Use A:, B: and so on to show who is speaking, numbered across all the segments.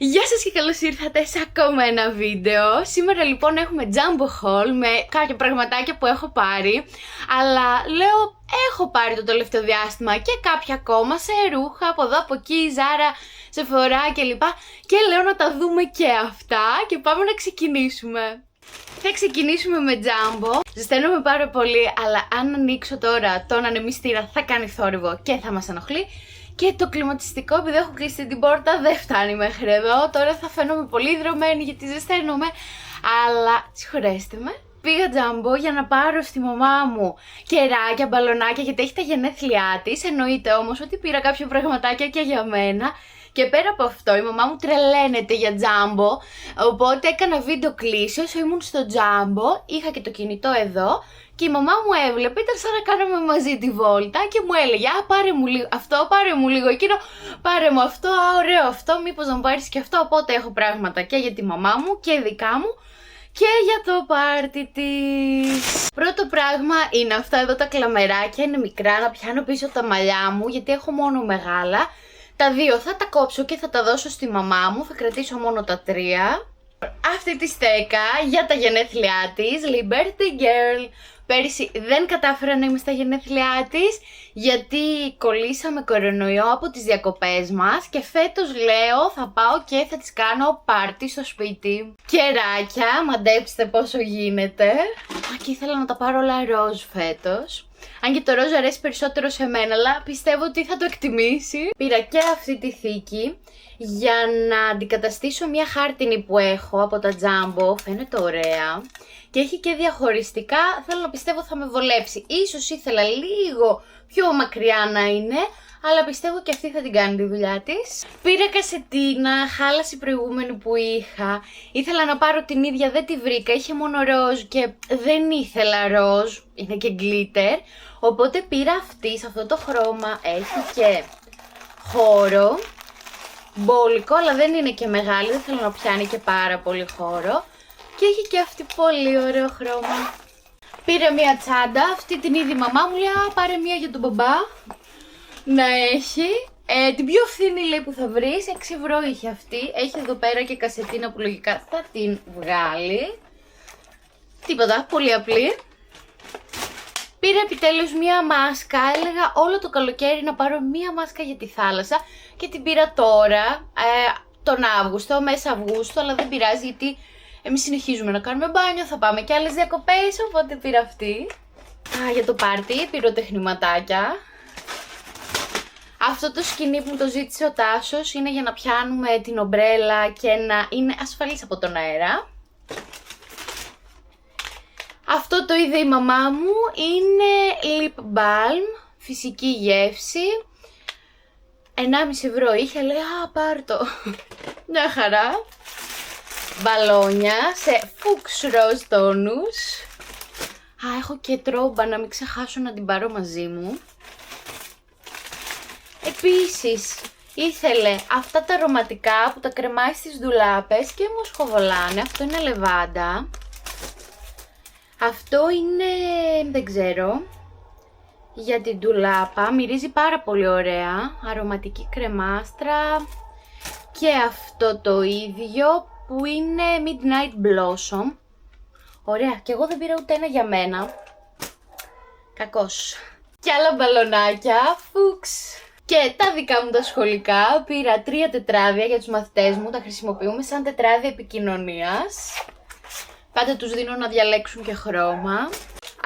A: Γεια σας και καλώς ήρθατε σε ακόμα ένα βίντεο. Σήμερα λοιπόν έχουμε Jumbo Haul με κάποια πραγματάκια που έχω πάρει. Αλλά λέω έχω πάρει το τελευταίο διάστημα και κάποια ακόμα σε ρούχα από εδώ από εκεί, Ζάρα, Σεφορά κλπ. Και λέω να τα δούμε και αυτά και πάμε να ξεκινήσουμε. Θα ξεκινήσουμε με Jumbo. Ζεσταίνομαι πάρα πολύ, αλλά αν ανοίξω τώρα τον ανεμιστήρα θα κάνει θόρυβο και θα μας ενοχλεί. Και το κλιματιστικό, επειδή έχω κλείσει την πόρτα, δεν φτάνει μέχρι εδώ. Τώρα θα φαίνομαι πολύ δρομένη γιατί ζεσταίνομαι. Αλλά συγχωρέστε με. Πήγα Jumbo για να πάρω στη μαμά μου κεράκια, μπαλονάκια, γιατί έχει τα γενέθλιά της. Εννοείται όμως ότι πήρα κάποια πραγματάκια και για μένα. Και πέρα από αυτό, η μαμά μου τρελαίνεται για Jumbo. Οπότε έκανα βίντεο κλήση όσο ήμουν στο Jumbo. Είχα και το κινητό εδώ. Και η μαμά μου έβλεπε, ήταν σαν να κάναμε μαζί τη βόλτα και μου έλεγε «Α, πάρε μου λίγο αυτό, πάρε μου λίγο εκείνο, πάρε μου αυτό, α, ωραίο αυτό, μήπως να μου πάρεις και αυτό». Οπότε έχω πράγματα και για τη μαμά μου και δικά μου και για το πάρτι της. Πρώτο πράγμα είναι αυτά εδώ τα κλαμεράκια, είναι μικρά, να πιάνω πίσω τα μαλλιά μου γιατί έχω μόνο μεγάλα. Τα δύο θα τα κόψω και θα τα δώσω στη μαμά μου, θα κρατήσω μόνο τα τρία. Αυτή τη στέκα για τα γενέθλιά της, Liberty Girl. Πέρυσι δεν κατάφερα να είμαι στα γενέθλιά της γιατί κολλήσαμε κορονοϊό από τις διακοπές μας και φέτος λέω θα πάω και θα της κάνω πάρτι στο σπίτι. Κεράκια, μαντέψτε πόσο γίνεται. Και ήθελα να τα πάρω όλα ροζ φέτος. Αν και το ροζ αρέσει περισσότερο σε μένα, αλλά πιστεύω ότι θα το εκτιμήσει. Πήρα και αυτή τη θήκη για να αντικαταστήσω μια χάρτινη που έχω από τα Jumbo. Φαίνεται ωραία. Και έχει και διαχωριστικά, θέλω να πιστεύω θα με βολέψει. Ίσως ήθελα λίγο πιο μακριά να είναι, αλλά πιστεύω και αυτή θα την κάνει τη δουλειά της. Πήρα κασετίνα, χάλασε η προηγούμενη που είχα. Ήθελα να πάρω την ίδια, δεν τη βρήκα, είχε μόνο ροζ και δεν ήθελα ροζ, είναι και glitter. Οπότε πήρα αυτή, σε αυτό το χρώμα, έχει και χώρο. Μπόλικο, αλλά δεν είναι και μεγάλη, δεν θέλω να πιάνει και πάρα πολύ χώρο. Και έχει και αυτή πολύ ωραίο χρώμα. Πήρα μία τσάντα, αυτή την είδη μαμά μου λέει «Α, πάρε μία για τον μπαμπά να έχει». Την πιο φθηνή λέει που θα βρεις, 6 ευρώ είχε αυτή. Έχει εδώ πέρα και κασετίνα που λογικά θα την βγάλει. Τίποτα, πολύ απλή. Πήρα επιτέλους μία μάσκα, έλεγα όλο το καλοκαίρι να πάρω μία μάσκα για τη θάλασσα και την πήρα τώρα, τον Αύγουστο, μέσα Αυγούστου, αλλά δεν πειράζει γιατί εμείς συνεχίζουμε να κάνουμε μπάνιο, θα πάμε και άλλες διακοπές, οπότε πήρα αυτή. Για το πάρτι, πυροτεχνηματάκια. Αυτό το σκηνή που μου το ζήτησε ο Τάσος είναι για να πιάνουμε την ομπρέλα και να είναι ασφαλής από τον αέρα. Αυτό το είδε η μαμά μου, είναι lip balm, φυσική γεύση. 1,5 ευρώ είχε, λέει «Α, πάρ' το». Μια χαρά. Μπαλόνια σε φούξ ροζ τόνους. Έχω και τρόμπα, να μην ξεχάσω να την πάρω μαζί μου. Επίσης ήθελε αυτά τα αρωματικά που τα κρεμάει στις ντουλάπες και μου σχοβολάνε. Αυτό είναι λεβάντα. Αυτό είναι, δεν ξέρω, για την ντουλάπα. Μυρίζει πάρα πολύ ωραία. Αρωματική κρεμάστρα. Και αυτό το ίδιο που είναι Midnight Blossom. Ωραία, και εγώ δεν πήρα ούτε ένα για μένα. Κακός. Και άλλα μπαλονάκια, φούξ. Και τα δικά μου τα σχολικά, πήρα 3 τετράδια για τους μαθητές μου, τα χρησιμοποιούμε σαν τετράδια επικοινωνίας. Πάντα τους δίνω να διαλέξουν και χρώμα.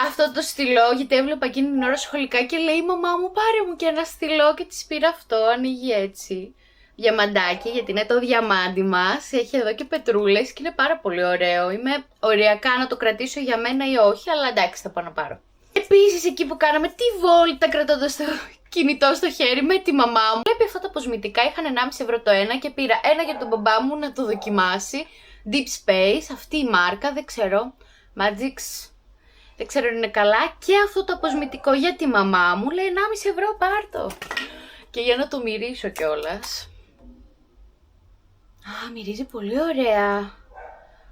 A: Αυτό το στυλό, γιατί έβλεπα εκείνη την ώρα σχολικά και λέει η μαμά μου πάρε μου και ένα στυλό και της πήρα αυτό, ανοίγει έτσι. Διαμαντάκι, γιατί είναι το διαμάντι μας, έχει εδώ και πετρούλες και είναι πάρα πολύ ωραίο. Είμαι ωριακά να το κρατήσω για μένα ή όχι, αλλά εντάξει θα πάω να πάρω. Επίσης εκεί που κάναμε τη βόλτα κρατώντας το κινητό στο χέρι με τη μαμά μου, βλέπει αυτά τα κοσμητικά, είχαν 1,5 ευρώ το ένα και πήρα ένα για τον μπαμπά μου να το δοκιμάσει. Deep Space, αυτή η μάρκα, δεν ξέρω, Magix, δεν ξέρω αν είναι καλά. Και αυτό το κοσμητικό για τη μαμά μου, λέει 1,5 ευρώ πάρτο. Και για να το μυρίσω κιόλας. Μυρίζει πολύ ωραία.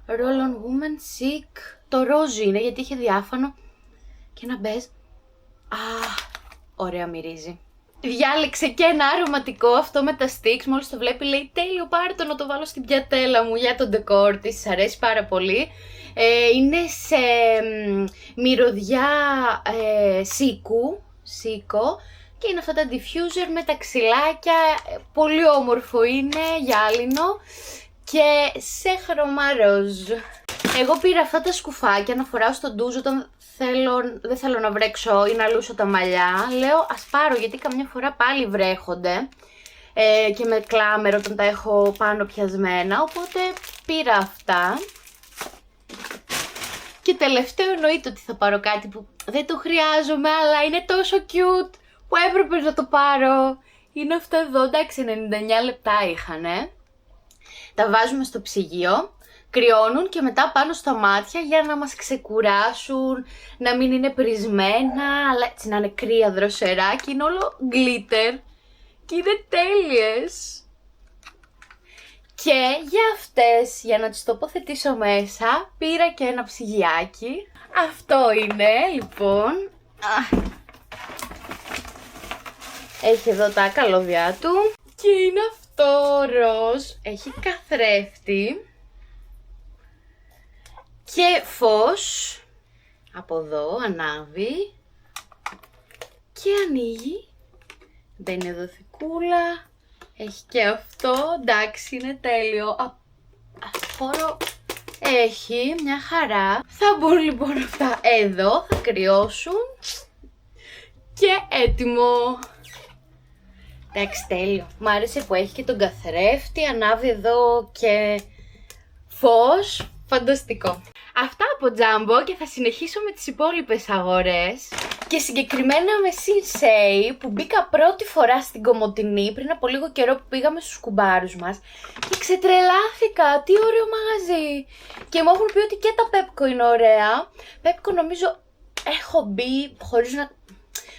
A: Roll on Woman Chic. Το ροζ είναι γιατί είχε διάφανο και ένα μπέζ. Ωραία μυρίζει. διάλεξε και ένα αρωματικό, αυτό με τα sticks. Μόλις το βλέπει λέει τέλειο, πάρε το να το βάλω στην πιατέλα μου για τον ντεκόρ της. Της αρέσει πάρα πολύ. Είναι σε μυρωδιά σίκο και είναι αυτά τα diffuser με τα ξυλάκια. Πολύ όμορφο είναι, γυάλινο και σε χρώμα ροζ. Εγώ πήρα αυτά τα σκουφάκια να φοράω στο ντουζ όταν δεν θέλω να βρέξω ή να λούσω τα μαλλιά. Λέω ας πάρω γιατί καμιά φορά πάλι βρέχονται και με κλάμερο όταν τα έχω πάνω πιασμένα, οπότε πήρα αυτά. Και τελευταίο εννοείται ότι θα πάρω κάτι που δεν το χρειάζομαι, αλλά είναι τόσο cute που έπρεπε να το πάρω. Είναι αυτό εδώ, εντάξει, 99 λεπτά είχανε. Τα βάζουμε στο ψυγείο, κρυώνουν και μετά πάνω στα μάτια για να μας ξεκουράσουν, να μην είναι πρισμένα, αλλά έτσι να είναι κρύα δροσερά και είναι όλο glitter και είναι τέλειες. Και για αυτές, για να τις τοποθετήσω μέσα, πήρα και ένα ψυγιάκι. Αυτό είναι, λοιπόν. Έχει εδώ τα καλώδια του. Και είναι αυτό ροζ. Έχει καθρέφτη. Και φως. Από εδώ ανάβει. Και ανοίγει. Μπαίνει εδώ θικούλα. Έχει και αυτό, εντάξει, είναι τέλειο. Χώρο έχει, μια χαρά. Θα μπουν λοιπόν αυτά εδώ, θα κρυώσουν και έτοιμο. Εντάξει, τέλειο. Μ' άρεσε που έχει και τον καθρέφτη, ανάβει εδώ και φως. Φανταστικό. Αυτά από Jumbo και θα συνεχίσω με τις υπόλοιπες αγορές. Και συγκεκριμένα με Sinsay που μπήκα πρώτη φορά στην Κομοτηνή πριν από λίγο καιρό που πήγαμε στους κουμπάρους μας και ξετρελάθηκα, τι ωραίο μαγαζί. Και μου έχουν πει ότι και τα Pepco είναι ωραία. Pepco νομίζω έχω μπει χωρίς να...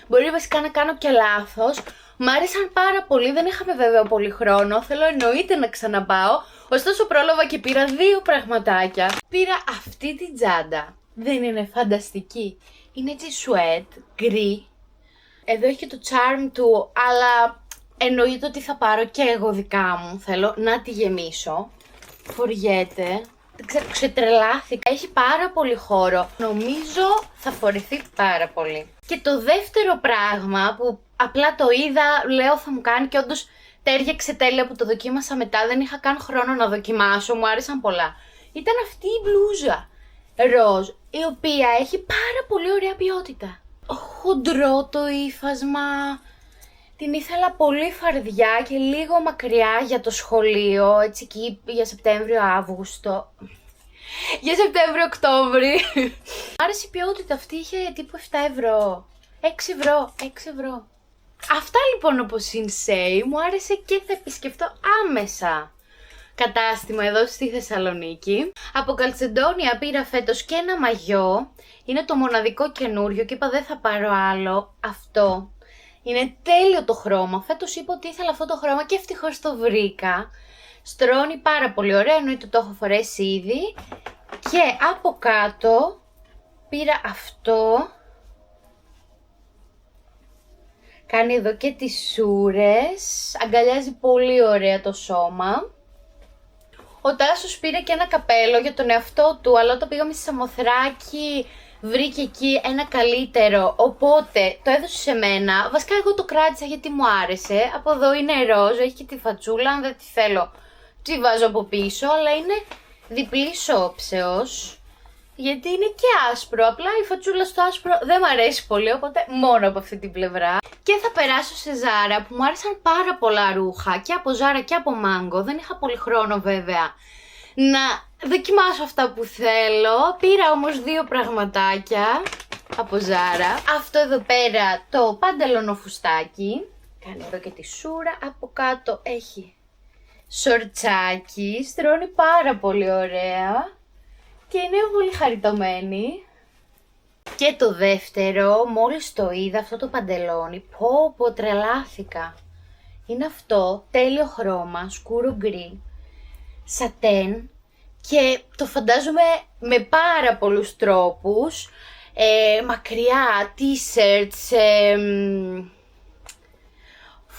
A: Μπορεί βασικά να κάνω και λάθος. Μ' άρεσαν πάρα πολύ, δεν είχαμε βέβαια πολύ χρόνο, θέλω εννοείται να ξαναπάω. Ωστόσο πρόλαβα και πήρα 2 πραγματάκια. Πήρα αυτή την τσάντα, δεν είναι φανταστική? Είναι έτσι σουέτ, γκρι. Εδώ έχει το charm του, αλλά εννοείται ότι θα πάρω και εγώ δικά μου. Θέλω να τη γεμίσω. Φοριέται. Δεν ξέρω, ξετρελάθηκα. Έχει πάρα πολύ χώρο. Νομίζω θα φορηθεί πάρα πολύ. Και το δεύτερο πράγμα που απλά το είδα, λέω θα μου κάνει και όντως τέριαξε τέλεια που το δοκίμασα μετά. Δεν είχα καν χρόνο να δοκιμάσω, μου άρεσαν πολλά. Ήταν αυτή η μπλούζα ροζ, η οποία έχει πάρα πολύ ωραία ποιότητα. Χοντρό το ύφασμα. Την ήθελα πολύ φαρδιά και λίγο μακριά για το σχολείο, έτσι εκεί για Σεπτέμβριο-Αύγουστο. Για Σεπτέμβριο-Οκτώβρη. Άρεσε η ποιότητα αυτή, είχε τύπου 7 ευρώ. 6 ευρώ, 6 ευρώ. Αυτά λοιπόν από Sinsay, μου άρεσε και θα επισκεφτώ άμεσα κατάστημα εδώ στη Θεσσαλονίκη. Από Καλτσεντόνια πήρα φέτος και ένα μαγιό. Είναι το μοναδικό καινούριο και είπα δεν θα πάρω άλλο. Αυτό. Είναι τέλειο το χρώμα. Φέτος είπα ότι ήθελα αυτό το χρώμα και ευτυχώς το βρήκα. Στρώνει πάρα πολύ ωραία, εννοείται το έχω φορέσει ήδη. Και από κάτω πήρα αυτό. Κάνει εδώ και τις σούρες. Αγκαλιάζει πολύ ωραία το σώμα. Ο Τάσος πήρε και ένα καπέλο για τον εαυτό του, αλλά όταν πήγαμε στη Σαμοθράκη βρήκε εκεί ένα καλύτερο, οπότε το έδωσε σε μένα. Βασικά εγώ το κράτησα γιατί μου άρεσε. Από εδώ είναι ροζ, έχει και τη φατσούλα, αν δεν τη θέλω τη βάζω από πίσω, αλλά είναι διπλής όψεως. Γιατί είναι και άσπρο, απλά η φατσούλα στο άσπρο δεν μου αρέσει πολύ, οπότε μόνο από αυτή την πλευρά. Και θα περάσω σε Zara που μου άρεσαν πάρα πολλά ρούχα και από Zara και από Mango. Δεν είχα πολύ χρόνο βέβαια να δοκιμάσω αυτά που θέλω. Πήρα όμως 2 πραγματάκια από Zara. Αυτό εδώ πέρα το παντελονό φουστάκι. Κάνει εδώ και τη σούρα, από κάτω έχει σορτσάκι, στρώνει πάρα πολύ ωραία. Και είναι πολύ χαριτωμένη. Και το δεύτερο, μόλις το είδα αυτό το παντελόνι, πω τρελάθηκα. Είναι αυτό, τέλειο χρώμα, σκούρο γκρι, σατέν και το φαντάζομαι με πάρα πολλούς τρόπους. Μακριά, t-shirts,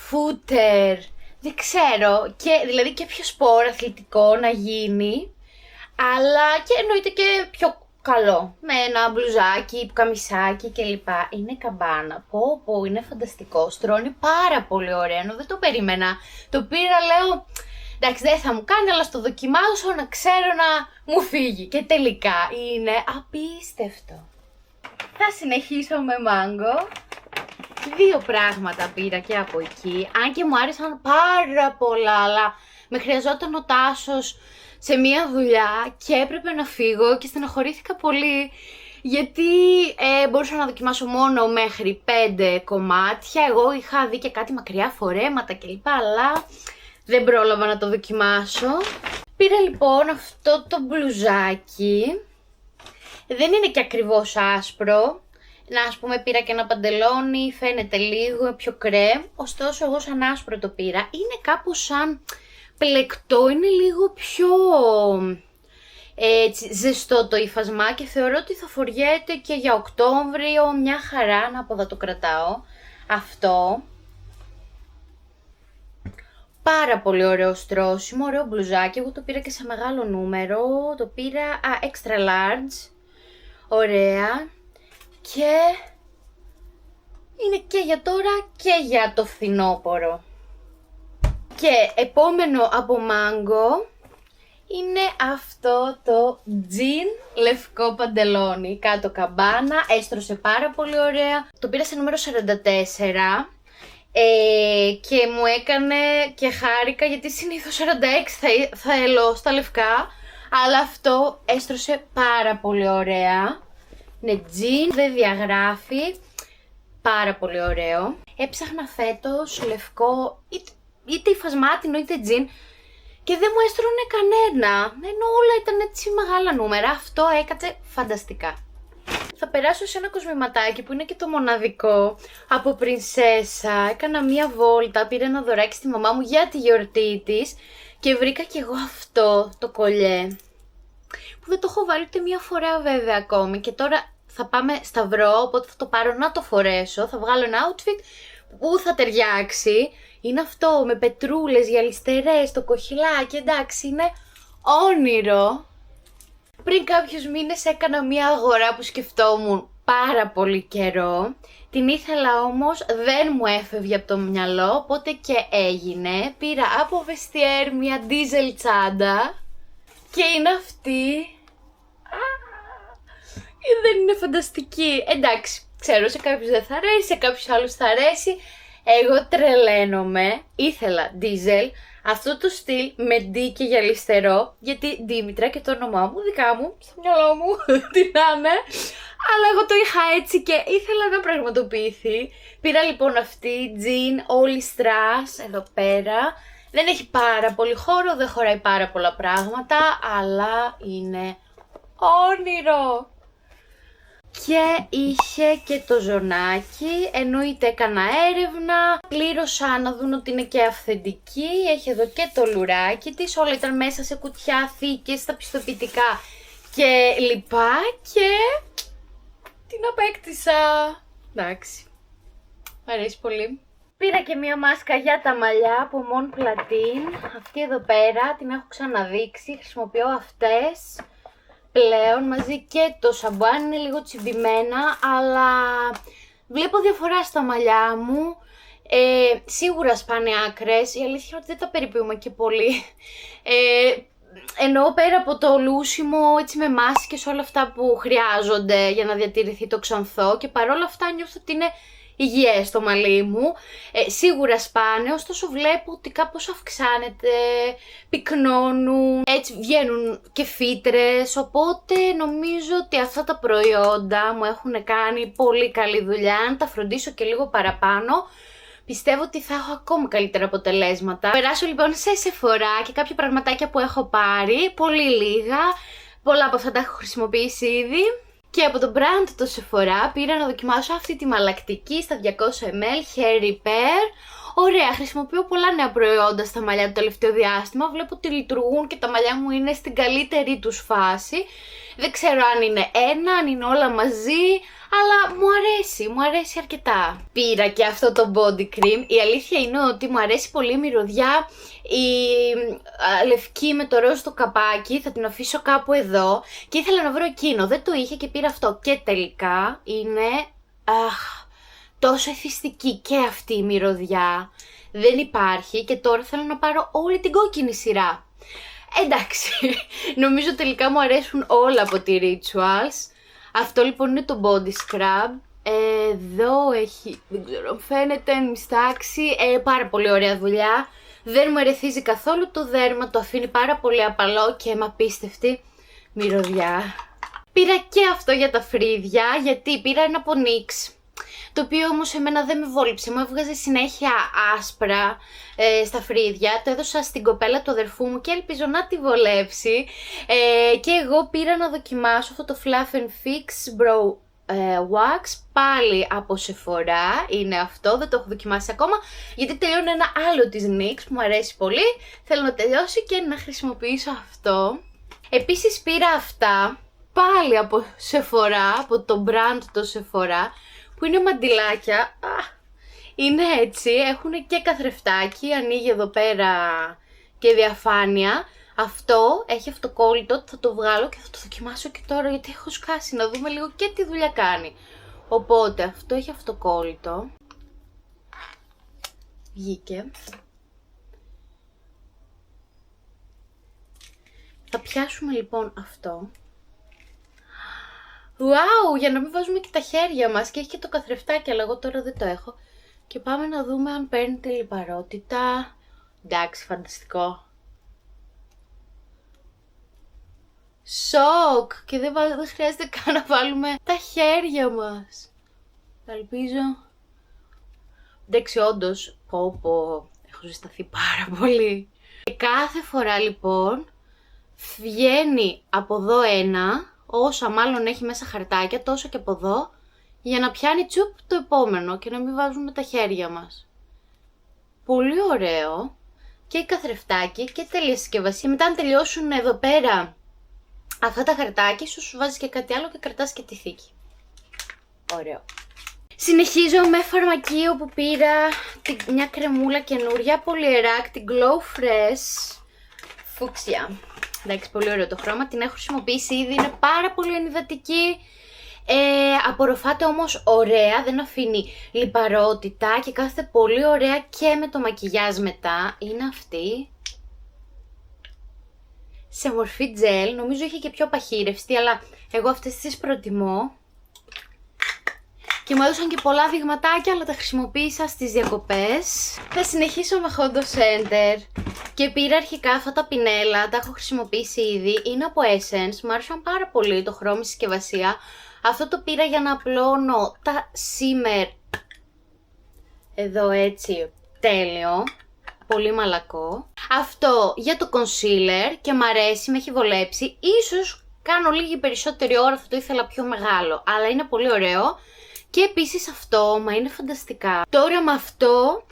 A: φούτερ, δεν ξέρω, και δηλαδή και πιο σπορ αθλητικό να γίνει, αλλά και εννοείται και πιο καλό, με ένα μπλουζάκι, καμισάκι κλπ. Είναι καμπάνα, πω, είναι φανταστικό, στρώνει πάρα πολύ ωραία, ενώ δεν το περίμενα, το πήρα, λέω, εντάξει δεν θα μου κάνει, αλλά στο δοκιμάσω να ξέρω να μου φύγει, και τελικά είναι απίστευτο. Θα συνεχίσω με μάγκο. 2 πράγματα πήρα και από εκεί, αν και μου άρεσαν πάρα πολλά, αλλά με χρειαζόταν ο Τάσος σε μία δουλειά και έπρεπε να φύγω και στενοχωρήθηκα πολύ, γιατί μπορούσα να δοκιμάσω μόνο μέχρι 5 κομμάτια. Εγώ είχα δει και κάτι μακριά φορέματα κλπ, αλλά δεν πρόλαβα να το δοκιμάσω. Πήρα λοιπόν αυτό το μπλουζάκι, δεν είναι και ακριβώς άσπρο. Να, ας πούμε, πήρα και ένα παντελόνι, φαίνεται λίγο πιο κρέμ, ωστόσο εγώ σαν άσπρο το πήρα. Είναι κάπως σαν πλεκτό, είναι λίγο πιο έτσι, ζεστό το ύφασμα και θεωρώ ότι θα φοριέται και για Οκτώβριο, μια χαρά, να από εδώ το κρατάω. Αυτό. Πάρα πολύ ωραίο στρώσιμο, ωραίο μπλουζάκι, εγώ το πήρα και σε μεγάλο νούμερο, το πήρα extra large, ωραία. Και είναι και για τώρα και για το φθινόπωρο. Και επόμενο από μάγκο είναι αυτό το τζιν λευκό παντελόνι, κάτω καμπάνα, έστρωσε πάρα πολύ ωραία. Το πήρα σε νούμερο 44 και μου έκανε και χάρηκα, γιατί συνήθως 46 θα έλω στα λευκά, αλλά αυτό έστρωσε πάρα πολύ ωραία. Είναι τζιν, δεν διαγράφει, πάρα πολύ ωραίο. Έψαχνα φέτος λευκό, είτε υφασμάτινο είτε τζιν, και δεν μου έστρωνε κανένα, ενώ όλα ήταν έτσι μεγάλα νούμερα. Αυτό έκατσε φανταστικά. Θα περάσω σε ένα κοσμηματάκι που είναι και το μοναδικό, από Πρινσέσα. Έκανα μία βόλτα, πήρα ένα δωράκι στη μαμά μου για τη γιορτή της και βρήκα κι εγώ αυτό το κολλιέ, που δεν το έχω βάλει ούτε μία φορά βέβαια ακόμη, και τώρα θα πάμε Σταυρό, οπότε θα το πάρω να το φορέσω, θα βγάλω ένα outfit που θα ταιριάξει. Είναι αυτό με πετρούλες, γυαλιστερές, το κοχυλάκι, εντάξει, είναι όνειρο. Πριν κάποιους μήνες έκανα μία αγορά που σκεφτόμουν πάρα πολύ καιρό. Την ήθελα όμως, δεν μου έφευγε από το μυαλό, οπότε και έγινε. Πήρα από Vestiaire μία diesel τσάντα και είναι αυτή. Δεν είναι φανταστική? Εντάξει, ξέρω, σε κάποιους δεν θα αρέσει, σε κάποιους άλλους θα αρέσει. Εγώ τρελαίνομαι, ήθελα diesel, αυτό το στυλ με ντύ και γυαλιστερό, γιατί Δήμητρα και το όνομά μου, δικά μου, στο μυαλό μου, τι να είναι, αλλά εγώ το είχα έτσι και ήθελα να πραγματοποιηθεί. Πήρα λοιπόν αυτή, τζιν, όλη στρας, εδώ πέρα. Δεν έχει πάρα πολύ χώρο, δεν χωράει πάρα πολλά πράγματα, αλλά είναι όνειρο. Και είχε και το ζωνάκι, εννοείται έκανα έρευνα, πλήρωσα να δουν ότι είναι και αυθεντική, έχει εδώ και το λουράκι της, όλα ήταν μέσα σε κουτιά, θήκες, στα πιστοποιητικά και λοιπά, και την απέκτησα. Εντάξει, μου αρέσει πολύ. Πήρα και μία μάσκα για τα μαλλιά από Mon Platine, αυτή εδώ πέρα την έχω ξαναδείξει, χρησιμοποιώ αυτές πλέον, μαζί και το σαμπουάν, είναι λίγο τσιμπημένα, αλλά βλέπω διαφορά στα μαλλιά μου. Σίγουρα σπάνε άκρες, η αλήθεια είναι ότι δεν τα περιποιούμε και πολύ. Εννοώ πέρα από το λούσιμο, έτσι με μάσκες, όλα αυτά που χρειάζονται για να διατηρηθεί το ξανθό, και παρόλα αυτά νιώθω ότι είναι υγιές το μαλλί μου. Σίγουρα σπάνε, ωστόσο βλέπω ότι κάπως αυξάνεται, πυκνώνουν, έτσι βγαίνουν και φύτρες, οπότε νομίζω ότι αυτά τα προϊόντα μου έχουν κάνει πολύ καλή δουλειά. Αν τα φροντίσω και λίγο παραπάνω, πιστεύω ότι θα έχω ακόμη καλύτερα αποτελέσματα. Περάσω λοιπόν σε Sephora και κάποια πραγματάκια που έχω πάρει, πολύ λίγα, πολλά από αυτά τα έχω χρησιμοποιήσει ήδη. Και από το brand το Sephora πήρα να δοκιμάσω αυτή τη μαλακτική στα 200 ml Hair Repair. Ωραία, χρησιμοποιώ πολλά νέα προϊόντα στα μαλλιά το τελευταίο διάστημα. Βλέπω ότι λειτουργούν και τα μαλλιά μου είναι στην καλύτερη τους φάση. Δεν ξέρω αν είναι ένα, αν είναι όλα μαζί, αλλά μου αρέσει αρκετά. Πήρα και αυτό το body cream. Η αλήθεια είναι ότι μου αρέσει πολύ η μυρωδιά, η λευκή με το ροζ το καπάκι, θα την αφήσω κάπου εδώ. Και ήθελα να βρω εκείνο, δεν το είχε και πήρα αυτό. Και τελικά είναι τόσο εθιστική και αυτή η μυρωδιά. Δεν υπάρχει και τώρα θέλω να πάρω όλη την κόκκινη σειρά. Εντάξει, νομίζω τελικά μου αρέσουν όλα από τη Rituals. Αυτό λοιπόν είναι το body scrub. Εδώ έχει, δεν ξέρω αν φαίνεται, μιστάξει, πάρα πολύ ωραία δουλειά. Δεν μου ερεθίζει καθόλου το δέρμα, το αφήνει πάρα πολύ απαλό και με απίστευτη μυρωδιά. Πήρα και αυτό για τα φρύδια, γιατί πήρα ένα από NYX, το οποίο όμως εμένα δεν με βόλιψε, μου έβγαζε συνέχεια άσπρα στα φρύδια. Το έδωσα στην κοπέλα του αδερφού μου και ελπίζω να τη βολέψει. Και εγώ πήρα να δοκιμάσω αυτό το Fluff and Fix Brow Wax, πάλι από Sephora είναι αυτό, δεν το έχω δοκιμάσει ακόμα, γιατί τελειώνει ένα άλλο της NYX που μου αρέσει πολύ. Θέλω να τελειώσει και να χρησιμοποιήσω αυτό. Επίσης πήρα αυτά, πάλι από Sephora, από το brand το Sephora, που είναι μαντιλάκια, είναι έτσι, έχουν και καθρεφτάκι, ανοίγει εδώ πέρα και διαφάνεια. Αυτό έχει αυτοκόλλητο, θα το βγάλω και θα το δοκιμάσω και τώρα γιατί έχω σκάσει, να δούμε λίγο και τι δουλειά κάνει. Οπότε αυτό έχει αυτοκόλλητο, βγήκε. Θα πιάσουμε λοιπόν αυτό. Wow, για να μην βάζουμε και τα χέρια μας, και έχει και το καθρεφτάκι, αλλά εγώ τώρα δεν το έχω. Και πάμε να δούμε αν παίρνει τη λιπαρότητα. Εντάξει, φανταστικό. Σοκ! Και δεν χρειάζεται καν να βάλουμε τα χέρια μας. Ελπίζω. Εντάξει, όντως, έχω ζεσταθεί πάρα πολύ. Και κάθε φορά λοιπόν βγαίνει από εδώ ένα, όσα μάλλον έχει μέσα χαρτάκια, τόσο και από εδώ, για να πιάνει τσουπ το επόμενο και να μην βάζουμε τα χέρια μας. Πολύ ωραίο. Και καθρεφτάκι και τέλεια συσκευασία. Μετά αν τελειώσουν εδώ πέρα αυτά τα χαρτάκια, ίσως βάζεις και κάτι άλλο και κρατάς και τη θήκη. Ωραίο. Συνεχίζω με φαρμακείο που πήρα μια κρεμούλα καινούρια από Lierac, την Glow Fresh φούξια. Εντάξει, πολύ ωραίο το χρώμα, την έχω χρησιμοποιήσει ήδη, είναι πάρα πολύ ενυδατική. Απορροφάται όμως ωραία, δεν αφήνει λιπαρότητα και κάθεται πολύ ωραία και με το μακιγιάζ μετά. Είναι αυτή. Σε μορφή τζελ, νομίζω είχε και πιο παχύρευστη, αλλά εγώ αυτές τις προτιμώ. Και μου έδωσαν και πολλά δειγματάκια, αλλά τα χρησιμοποίησα στις διακοπές. Θα συνεχίσω με Hondo Center. Και πήρα αρχικά αυτά τα πινέλα, τα έχω χρησιμοποιήσει ήδη. Είναι από Essence, μου άρεσαν πάρα πολύ το χρώμη συσκευασία. Αυτό το πήρα για να απλώνω τα shimmer. Εδώ έτσι, τέλειο. Πολύ μαλακό. Αυτό για το concealer και μ' αρέσει, με έχει βολέψει. Ίσως κάνω λίγη περισσότερη ώρα, θα το ήθελα πιο μεγάλο, αλλά είναι πολύ ωραίο. Και επίσης αυτό, μα είναι φανταστικά. Τώρα με αυτό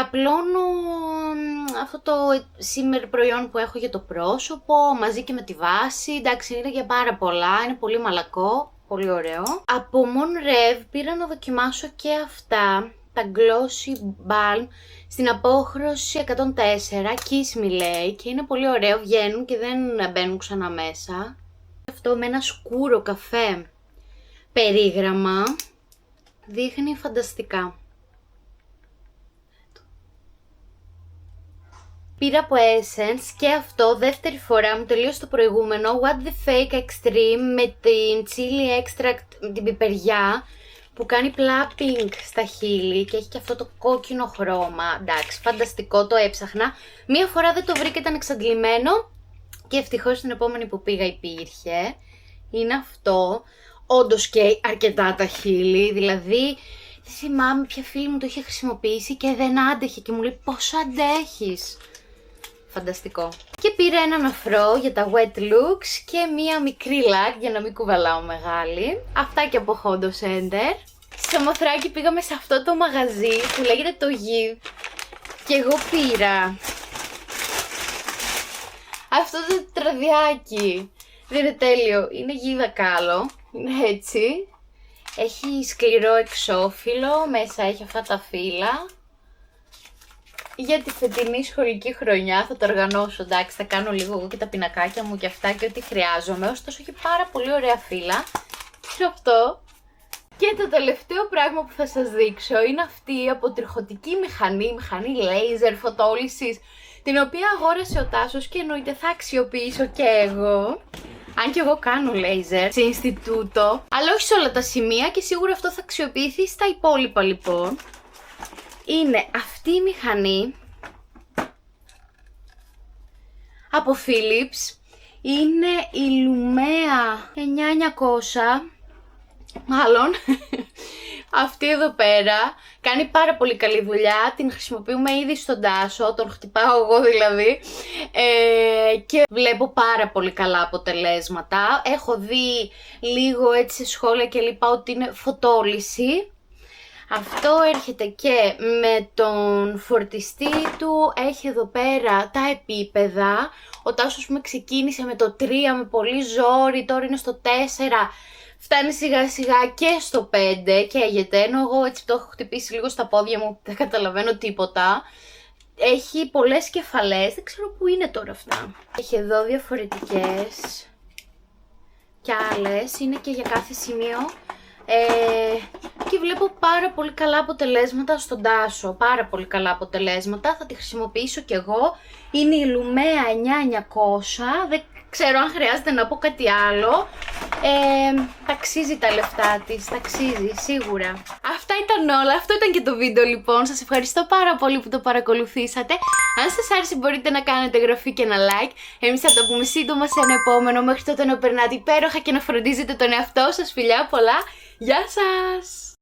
A: απλώνω αυτό το shimmer προϊόν που έχω για το πρόσωπο, μαζί και με τη βάση. Εντάξει, είναι για πάρα πολλά, είναι πολύ μαλακό, πολύ ωραίο. Από Monrev πήρα να δοκιμάσω και αυτά, τα Glossy Balm στην απόχρωση 104, Kiss Me λέει, και είναι πολύ ωραίο, βγαίνουν και δεν μπαίνουν ξανά μέσα. Αυτό με ένα σκούρο καφέ περίγραμμα. Δείχνει φανταστικά. Πήρα από Essence και αυτό δεύτερη φορά, μου τελείωσε το προηγούμενο, What the Fake Extreme με την Chili Extract, με την πιπεριά, που κάνει plumping στα χείλη και έχει και αυτό το κόκκινο χρώμα. Εντάξει, φανταστικό, το έψαχνα. Μία φορά δεν το βρήκα, ήταν εξαντλημένο και ευτυχώς την επόμενη που πήγα υπήρχε. Είναι αυτό. Όντως και αρκετά τα χείλη, δηλαδή δεν θυμάμαι ποια φίλη μου το είχε χρησιμοποιήσει και δεν άντεχε και μου λέει πόσο αντέχεις. Φανταστικό. Και πήρα έναν αφρό για τα wet looks και μία μικρή λακ για να μην κουβαλάω μεγάλη. Αυτά και από Hondo Center. Στο Μοθράκι πήγαμε σε αυτό το μαγαζί που λέγεται το Give και εγώ πήρα αυτό το τετραδιάκι. Δεν είναι τέλειο, είναι γίδα κάλο, είναι έτσι. Έχει σκληρό εξώφυλλο, μέσα έχει αυτά τα φύλλα. Για τη φετινή σχολική χρονιά θα το οργανώσω, εντάξει, θα κάνω λίγο εγώ και τα πινακάκια μου και αυτά και ό,τι χρειάζομαι. Ωστόσο έχει πάρα πολύ ωραία φύλλα. Και αυτό. Και το τελευταίο πράγμα που θα σας δείξω είναι αυτή η αποτριχωτική μηχανή laser φωτόλυσης, την οποία αγόρασε ο Τάσος και εννοείται θα αξιοποιήσω και εγώ. Αν και εγώ κάνω laser σε Ινστιτούτο, αλλά όχι σε όλα τα σημεία και σίγουρα αυτό θα αξιοποιηθεί στα υπόλοιπα λοιπόν. Είναι αυτή η μηχανή από Philips, είναι η Lumea 9900, μάλλον αυτή εδώ πέρα, κάνει πάρα πολύ καλή δουλειά, την χρησιμοποιούμε ήδη στον Τάσο, τον χτυπάω εγώ δηλαδή και βλέπω πάρα πολύ καλά αποτελέσματα. Έχω δει λίγο έτσι σε σχόλια και λοιπά ότι είναι φωτόλυση. Αυτό έρχεται και με τον φορτιστή του, έχει εδώ πέρα τα επίπεδα. Ο Τάσος με ξεκίνησε με το 3 με πολύ ζόρι, τώρα είναι στο 4, φτάνει σιγά σιγά και στο 5 καίγεται, ενώ εγώ έτσι το έχω χτυπήσει λίγο στα πόδια μου, δεν καταλαβαίνω τίποτα. Έχει πολλές κεφαλές, δεν ξέρω που είναι τώρα αυτά. Έχει εδώ διαφορετικές και άλλες, είναι και για κάθε σημείο. Και βλέπω πάρα πολύ καλά αποτελέσματα στον Τάσο, πάρα πολύ καλά αποτελέσματα, θα τη χρησιμοποιήσω κι εγώ. Είναι η Lumea 9900, δεν ξέρω αν χρειάζεται να πω κάτι άλλο. Ταξίζει τα λεφτά της, ταξίζει σίγουρα. Αυτά ήταν όλα, αυτό ήταν και το βίντεο λοιπόν. Σας ευχαριστώ πάρα πολύ που το παρακολουθήσατε. Αν σας άρεσε μπορείτε να κάνετε εγγραφή και ένα like. Εμείς θα τα πούμε σύντομα σε ένα επόμενο. Μέχρι τότε να περνάτε υπέροχα και να φροντίζετε τον εαυτό σας. Φιλιά πολλά, γεια σας!